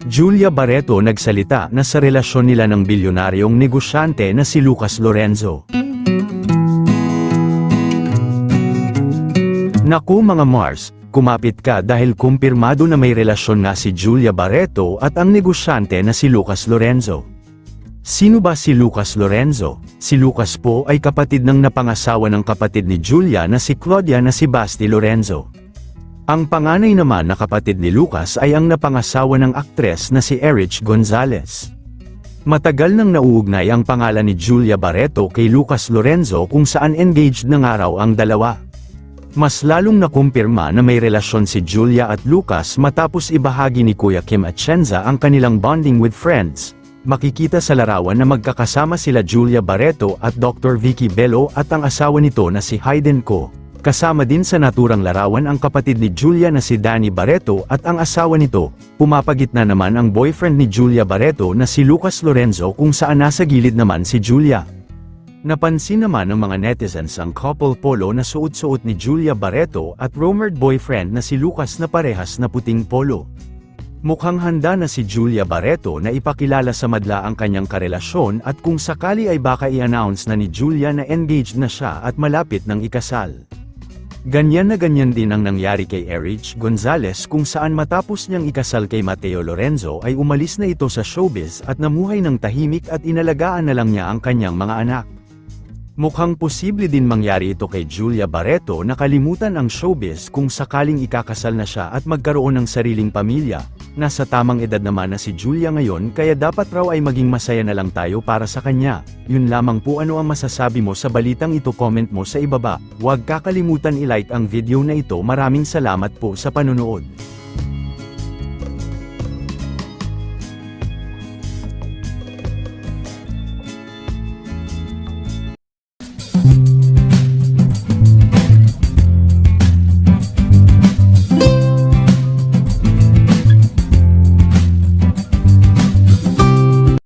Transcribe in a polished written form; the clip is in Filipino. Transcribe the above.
Julia Barreto nagsalita na sa relasyon nila ng bilyonaryong negosyante na si Lucas Lorenzo. Naku mga Mars, kumapit ka dahil kumpirmado na may relasyon nga si Julia Barreto at ang negosyante na si Lucas Lorenzo. Sino ba si Lucas Lorenzo? Si Lucas po ay kapatid ng napangasawa ng kapatid ni Julia na si Claudia na si Basti Lorenzo. Ang panganay naman na kapatid ni Lucas ay ang napangasawa ng aktres na si Erich Gonzalez. Matagal nang nauugnay ang pangalan ni Julia Barreto kay Lucas Lorenzo kung saan engaged na nga raw ang dalawa. Mas lalong nakumpirma na may relasyon si Julia at Lucas matapos ibahagi ni Kuya Kim Atienza ang kanilang bonding with friends. Makikita sa larawan na magkakasama sila Julia Barreto at Dr. Vicky Bello at ang asawa nito na si Hayden Ko. Kasama din sa naturang larawan ang kapatid ni Julia na si Danny Barreto at ang asawa nito. Pumapagitna naman ang boyfriend ni Julia Barreto na si Lucas Lorenzo kung saan nasa gilid naman si Julia. Napansin naman ng mga netizens ang couple polo na suot-suot ni Julia Barreto at rumored boyfriend na si Lucas na parehas na puting polo. Mukhang handa na si Julia Barreto na ipakilala sa madla ang kanyang karelasyon at kung sakali ay baka i-announce na ni Julia na engaged na siya at malapit ng ikasal. Ganyan na ganyan din ang nangyari kay Erich Gonzalez kung saan matapos niyang ikasal kay Mateo Lorenzo ay umalis na ito sa showbiz at namuhay ng tahimik at inalagaan na lang niya ang kanyang mga anak. Mukhang posible din mangyari ito kay Julia Barreto na kalimutan ang showbiz kung sakaling ikakasal na siya at magkaroon ng sariling pamilya. Nasa tamang edad naman na si Julia ngayon kaya dapat raw ay maging masaya na lang tayo para sa kanya. Yun lamang po, ano ang masasabi mo sa balitang ito, comment mo sa ibaba. Huwag kakalimutan i-like ang video na ito. Maraming salamat po sa panonood.